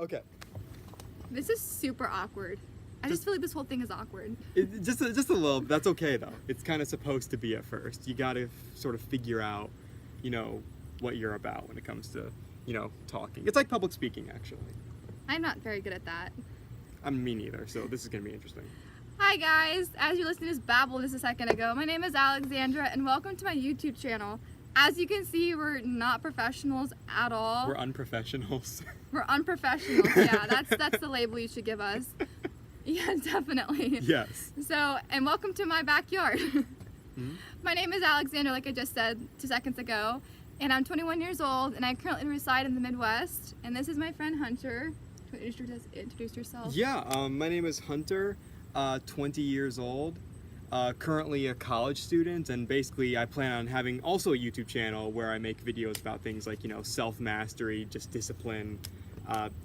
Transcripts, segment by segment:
Okay. This is super awkward. I just feel like this whole thing is awkward. Just a little. That's okay though. It's kind of supposed to be at first. You got to sort of figure out, what you're about when it comes to, talking. It's like public speaking, actually. I'm not very good at that. Me neither. So this is gonna be interesting. Hi guys, as you listened to this babble just a second ago, my name is Alexandra and welcome to my YouTube channel. As you can see, we're not professionals at all. We're unprofessionals. We're unprofessionals, yeah, that's the label you should give us. Yeah, definitely. Yes. So, and welcome to my backyard. Mm-hmm. My name is Alexandra, like I just said 2 seconds ago, and I'm 21 years old, and I currently reside in the Midwest, and this is my friend Hunter. Introduce yourself. Yeah, my name is Hunter, 20 years old, currently a college student, and basically I plan on having also a YouTube channel where I make videos about things like, self-mastery, just discipline,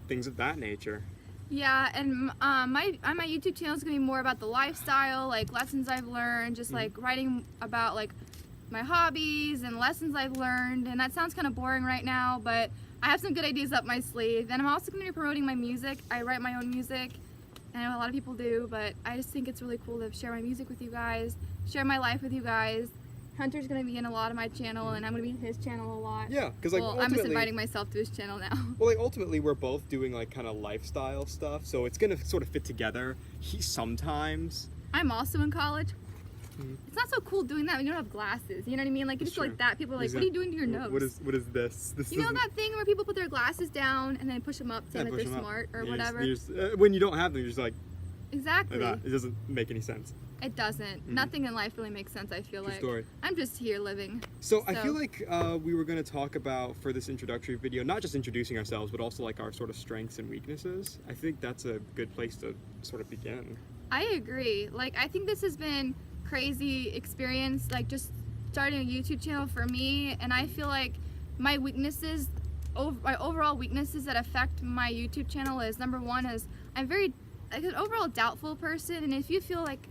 things of that nature. Yeah, and my YouTube channel is going to be more about the lifestyle, like lessons I've learned, just like writing about like my hobbies and lessons I've learned, and that sounds kind of boring right now, but I have some good ideas up my sleeve. And I'm also going to be promoting my music. I write my own music. I know a lot of people do, but I just think it's really cool to share my music with you guys, share my life with you guys. Hunter's going to be in a lot of my channel, and I'm going to be in his channel a lot. Yeah, because like I'm just inviting myself to his channel now. Well, like ultimately we're both doing like kind of lifestyle stuff, so it's going to sort of fit together. Sometimes. I'm also in college. It's not so cool doing that when you don't have glasses. You know what I mean? Like, it's like that. People are like, what are you doing to your nose? What is this? You know that thing where people put their glasses down and then push them up saying that they're smart or whatever? When you don't have them, you're just like... Exactly. Like that. It doesn't make any sense. It doesn't. Nothing in life really makes sense, I feel like. Story. I'm just here living. So I feel like we were going to talk about, for this introductory video, not just introducing ourselves, but also like our sort of strengths and weaknesses. I think that's a good place to sort of begin. I agree. Like, I think this has been crazy experience, like just starting a YouTube channel for me, and I feel like my weaknesses, my overall weaknesses that affect my YouTube channel is, number one is I'm very like an overall doubtful person, and if you feel like,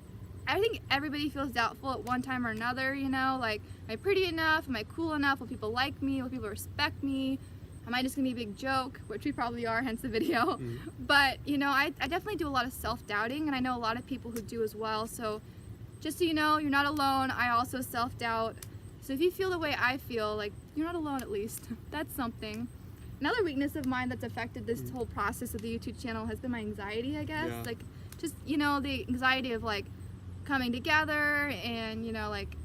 I think everybody feels doubtful at one time or another, like, am I pretty enough? Am I cool enough? Will people like me? Will people respect me? Am I just gonna be a big joke? Which we probably are, hence the video. But I definitely do a lot of self-doubting, and I know a lot of people who do as well. So just so you know, you're not alone. I also self-doubt. So if you feel the way I feel, like, you're not alone at least. That's something. Another weakness of mine that's affected this whole process of the YouTube channel has been my anxiety, I guess. Yeah. Like, just, the anxiety of, like, coming together and, like,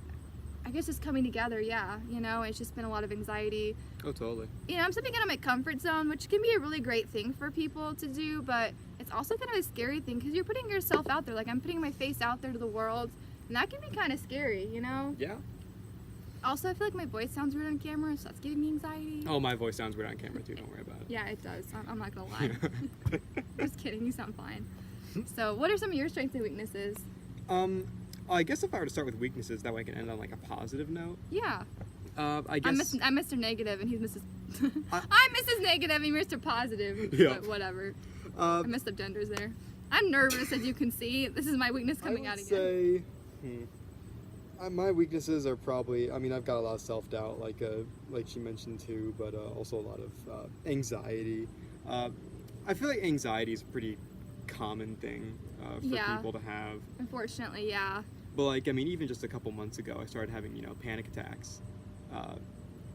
I guess just coming together, yeah. It's just been a lot of anxiety. Oh, totally. I'm stepping out of my comfort zone, which can be a really great thing for people to do, but it's also kind of a scary thing because you're putting yourself out there. Like, I'm putting my face out there to the world, and that can be kind of scary, Yeah. Also, I feel like my voice sounds weird on camera, so that's giving me anxiety. Oh, my voice sounds weird on camera too, don't worry about it. Yeah, it does. I'm not gonna lie. Just kidding, you sound fine. So, what are some of your strengths and weaknesses? I guess if I were to start with weaknesses, that way I can end on like a positive note. Yeah. I guess I'm Mr. Negative and he's Mrs. I'm Mrs. Negative and you're Mr. Positive. Yeah. But whatever. I messed up genders there. I'm nervous, as you can see. This is my weakness coming out again. My weaknesses are probably, I've got a lot of self-doubt, like she mentioned too, but also a lot of anxiety. I feel like anxiety is a pretty common thing for people to have. Unfortunately, yeah. But even just a couple months ago, I started having, panic attacks.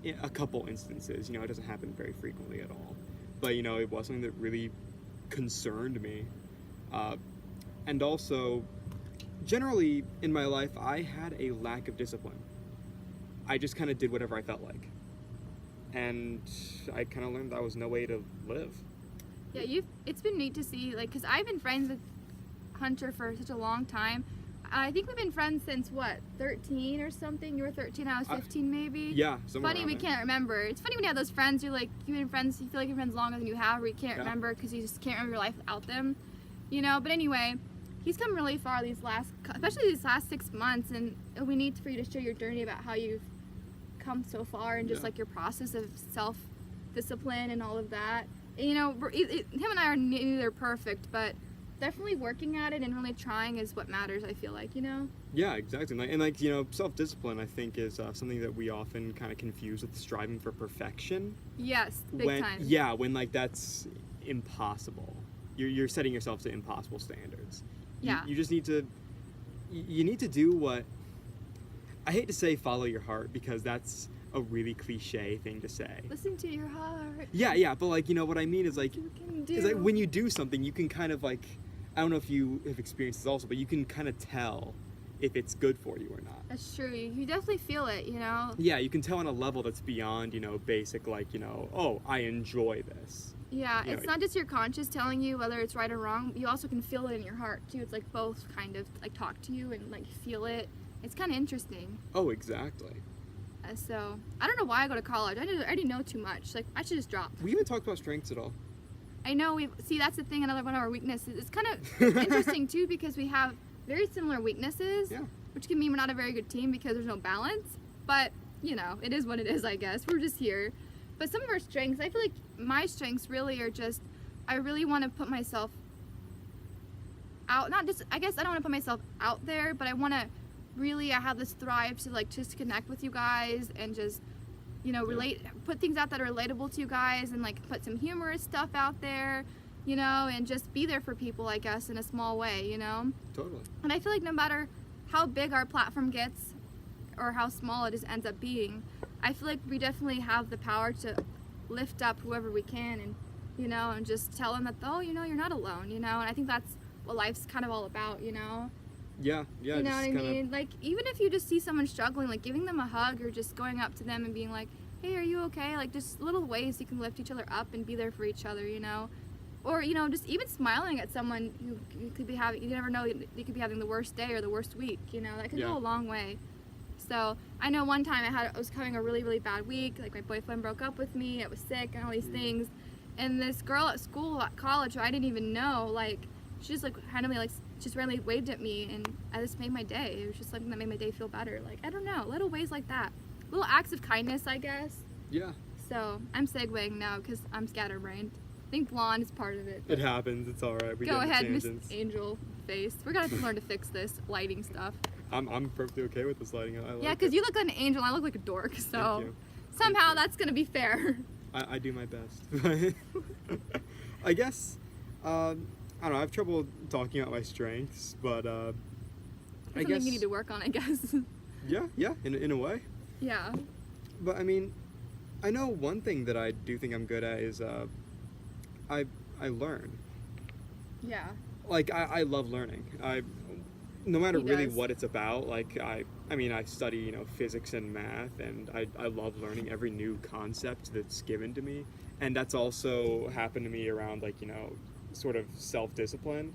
In a couple instances, it doesn't happen very frequently at all. But, it was something that really concerned me. And also, generally in my life, I had a lack of discipline. I just kind of did whatever I felt like. And I kind of learned that was no way to live. Yeah, it's been neat to see, like, because I've been friends with Hunter for such a long time. I think we've been friends since, 13 or something? You were 13, I was 15 maybe? Yeah, somewhere Funny, we can't remember. It's funny when you have those friends, you've been friends, you feel like you're friends longer than you have, or you can't remember because you just can't remember your life without them. But anyway, he's come really far especially these last 6 months, and we need for you to share your journey about how you've come so far and just like your process of self-discipline and all of that. And, him and I are neither perfect, but definitely working at it and really trying is what matters, I feel like, Yeah, exactly. And self-discipline, I think, is something that we often kind of confuse with striving for perfection. Yes, big time. Yeah, when that's impossible. You're setting yourself to impossible standards. Yeah. You just need to you need to do what, I hate to say follow your heart, because that's a really cliche thing to say. Listen to your heart. Yeah, but like, you know what I mean is like, You can do. it's like when you do something, you can kind of like, I don't know if you have experienced this also, but you can kind of tell if it's good for you or not. That's true. You definitely feel it, you know? Yeah, you can tell on a level that's beyond, you know, basic, like, you know, oh, I enjoy this. Yeah, You know, it's not just your conscious telling you whether it's right or wrong. You also can feel it in your heart, too. It's like both kind of like talk to you and like feel it. It's kind of interesting. Oh, exactly. So, I don't know why I go to college. I already know too much. Like, I should just drop. We haven't talked about strengths at all. I know see, that's the thing, another one of our weaknesses. It's kind of interesting, too, because we have very similar weaknesses, Yeah. which can mean we're not a very good team because there's no balance. But, you know, it is what it is, I guess. We're just here. But some of our strengths, I feel like my strengths really are just, I really want to put myself out, not just, I guess I don't want to put myself out there, but I want to really, I have this thrive to like just connect with you guys and just, you know, put things out that are relatable to you guys and like put some humorous stuff out there, you know, and just be there for people, I guess, in a small way, you know? Totally. And I feel like no matter how big our platform gets or how small it ends up being, I feel like we definitely have the power to lift up whoever we can and, you know, and just tell them that, oh, you know, you're not alone, you know? And I think that's what life's kind of all about, you know? Yeah. You know what just I mean? Like, even if you just see someone struggling, like giving them a hug or just going up to them and being like, hey, are you okay? Like, just little ways you can lift each other up and be there for each other, you know? Or, you know, just even smiling at someone who you could be having, you never know, they could be having the worst day or the worst week, you know? That could go a long way. So, I know one time I was having a really, really bad week. Like, my boyfriend broke up with me, I was sick, and all these things. And this girl at school, at college, who I didn't even know, like, she just, like, randomly, like, just randomly waved at me, and I just made my day. It was just something that made my day feel better. Like, I don't know, little ways like that. Little acts of kindness, I guess. Yeah. So, I'm segueing now because I'm scatterbrained. I think blonde is part of it. It happens. It's all right. We Go get ahead, Miss tangents. Angel Face. We're gonna have to learn to fix this lighting stuff. I'm perfectly okay with this lighting. I like Yeah, because you look like an angel, and I look like a dork. So Thank you. somehow that's gonna be fair. I do my best. I guess, I don't know, I have trouble talking about my strengths, but I That's guess, something you need to work on, I guess. yeah, in a way. Yeah. But I mean, I know one thing that I do think I'm good at is, I learn. Yeah. Like, I love learning. No matter He really does. what it's about, like, I mean, I study, you know, physics and math, and I love learning every new concept that's given to me. And that's also happened to me around, like, you know, sort of self-discipline,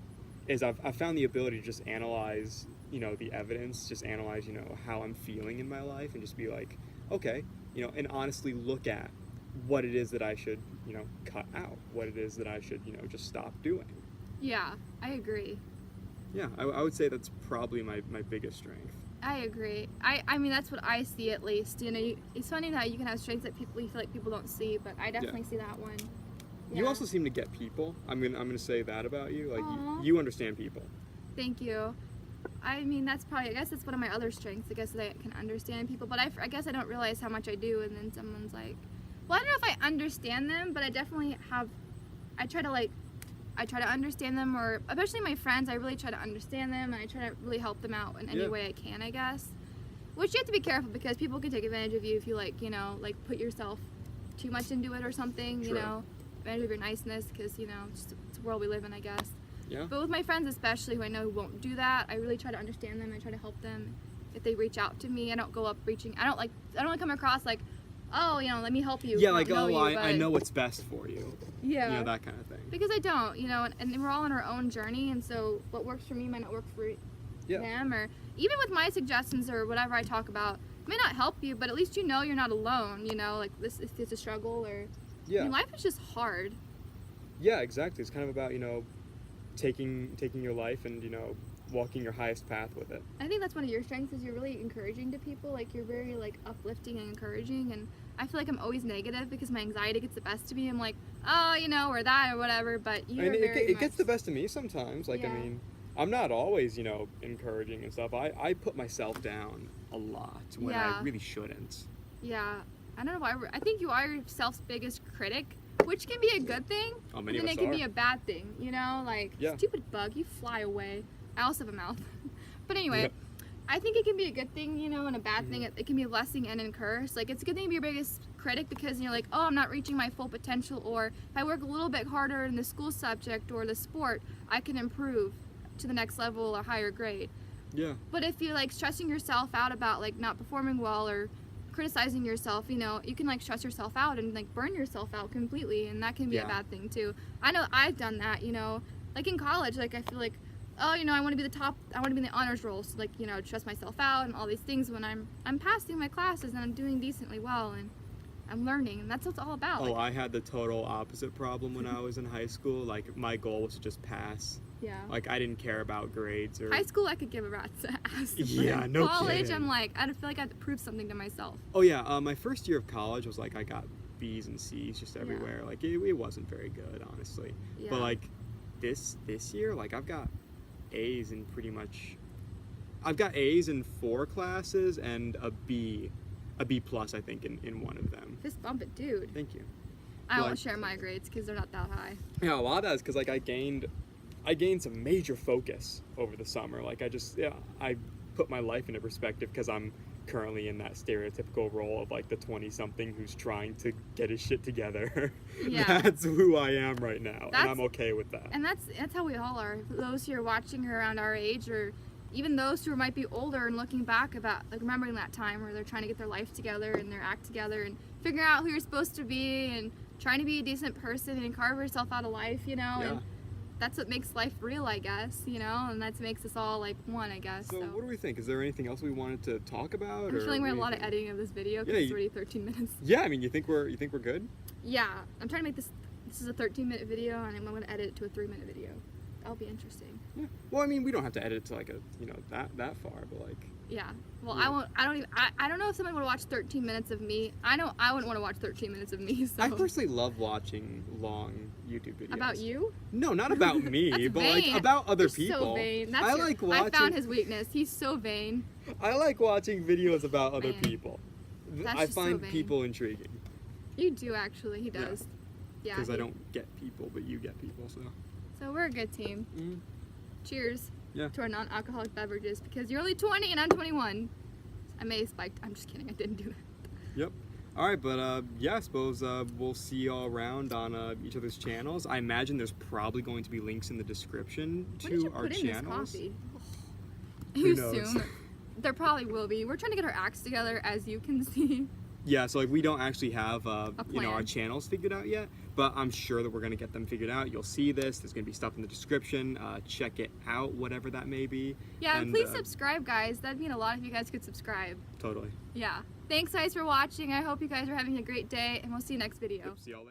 is I've found the ability to just analyze, you know, the evidence, just analyze, you know, how I'm feeling in my life, and just be like, okay, you know, and honestly look at what it is that I should, you know, cut out, what it is that I should, you know, just stop doing. Yeah, I agree. Yeah, I would say that's probably my biggest strength. I agree. I mean, that's what I see at least. You know, it's funny that you can have strengths that you feel like people don't see, but I definitely see that one. You Yeah. also seem to get people. I'm gonna say that about you. Like, Aw. you understand people. Thank you. I mean, that's probably, I guess that's one of my other strengths, I guess, that I can understand people, but I guess I don't realize how much I do, and then someone's like, well, I don't know if I understand them, but I definitely have, I try to understand them, or especially my friends, I really try to understand them, and I try to really help them out in any Yeah. way I can, I guess. Which you have to be careful, because people can take advantage of you if you, like, you know, like, put yourself too much into it or something, you True. know, advantage of your niceness, because, you know, it's a world we live in, I guess. Yeah. But with my friends especially, who I know who won't do that, I really try to understand them and try to help them. If they reach out to me, I don't go up reaching, I don't come across like, oh, you know, let me help you. Yeah, I like, don't know oh, you, I but- know what's best for you. Yeah. You know, that kind of thing. Because I don't, you know, and we're all on our own journey, and so what works for me might not work for Yeah. them, or even with my suggestions or whatever I talk about, it may not help you, but at least you know you're not alone, you know, like this is a struggle, or, Yeah. I mean, life is just hard. Yeah, exactly. It's kind of about, you know, taking your life and, you know, walking your highest path with it. I think that's one of your strengths, is you're really encouraging to people. Like, you're very, like, uplifting and encouraging, and I feel like I'm always negative because my anxiety gets the best of me. I'm like, oh, you know, or that or whatever, but you're And very it gets much- the best of me sometimes. Like, Yeah. I mean, I'm not always, you know, encouraging and stuff. I put myself down a lot when Yeah. I really shouldn't. Yeah, I don't know why. I think you are yourself's biggest critic, which can be a good thing, Oh, but many then of it us can are. be a bad thing, you know? Like, Yeah. stupid bug, you fly away. I also have a mouth. But anyway, Yeah. I think it can be a good thing, you know, and a bad thing. Mm-hmm. It can be a blessing and a curse. Like, it's a good thing to be your biggest critic because you're like, oh, I'm not reaching my full potential, or if I work a little bit harder in the school subject or the sport, I can improve to the next level or higher grade. Yeah. But if you're like stressing yourself out about like not performing well or criticizing yourself, you know, you can like stress yourself out and like burn yourself out completely, and that can be Yeah. a bad thing too. I know I've done that, you know, like in college, like I feel like, oh, you know, I want to be the top, I want to be in the honors roll, so like, you know, stress myself out and all these things when I'm passing my classes and I'm doing decently well and I'm learning, and that's what it's all about. Oh, Like, I had the total opposite problem when I was in high school. Like, my goal was to just pass. yeah. Like, I didn't care about grades or. High school, I could give a rat's ass. But Yeah, in no college, kidding. I'm like, I feel like I had to prove something to myself. Oh yeah, my first year of college was like I got B's and C's just everywhere. Like it wasn't very good, honestly. Yeah. But like this year, like I've got A's in pretty much. I've got A's in 4 classes and a B plus I think in one of them. Fist bump it, dude. Thank you. I Like- won't share my grades because they're not that high. Yeah, a lot of that is because like I gained some major focus over the summer. Like I put my life into perspective because I'm currently in that stereotypical role of like the 20-something who's trying to get his shit together. Yeah. That's who I am right now, and That's- I'm okay with that. And that's how we all are. Those who are watching her around our age, or even those who might be older and looking back about like remembering that time where they're trying to get their life together and their act together and figuring out who you're supposed to be and trying to be a decent person and carve yourself out of life, you know. Yeah. And that's what makes life real, I guess, you know, and that makes us all like one, I guess. So what do we think? Is there anything else we wanted to talk about? I'm or feeling we're what a do lot you of think? editing of this video because Yeah, it's you- already 13 minutes. Yeah, I mean, you think we're good? Yeah, I'm trying to make this is a 13-minute video, and I'm going to edit it to a 3-minute video. That'll be interesting. Yeah. Well, I mean, we don't have to edit to like a that far, but like. Yeah. Well, Yeah. I don't know if someone would watch 13 minutes of me. I know I wouldn't want to watch 13 minutes of me. So. I personally love watching long YouTube videos. About you? No, not about me, That's but vain. like about other You're people. so vain. That's I your- like I watching. found his weakness. He's so vain. I like watching videos about other Man. people. That's I just so find vain. people intriguing You do actually. He Yeah. does. Yeah. because I he- don't get people, but you get people. So. So we're a good team. Mm. Cheers. Yeah. To our non-alcoholic beverages because you're only 20 and I'm 21. I may have spiked. I'm just kidding. I didn't do that. Yep. All right, but yeah, I suppose we'll see you all around on each other's channels. I imagine there's probably going to be links in the description What did you to our put in this channels. coffee? Who You knows? assume. There probably will be. We're trying to get our acts together, as you can see. Yeah, so like we don't actually have our plan. channels figured out yet, but I'm sure that we're gonna get them figured out. You'll see this. There's gonna be stuff in the description. Check it out, whatever that may be. Yeah, and And, please subscribe, guys. That'd mean a lot if you guys could subscribe. Totally. Yeah. Thanks, guys, for watching. I hope you guys are having a great day, and we'll see you next video. See y'all later.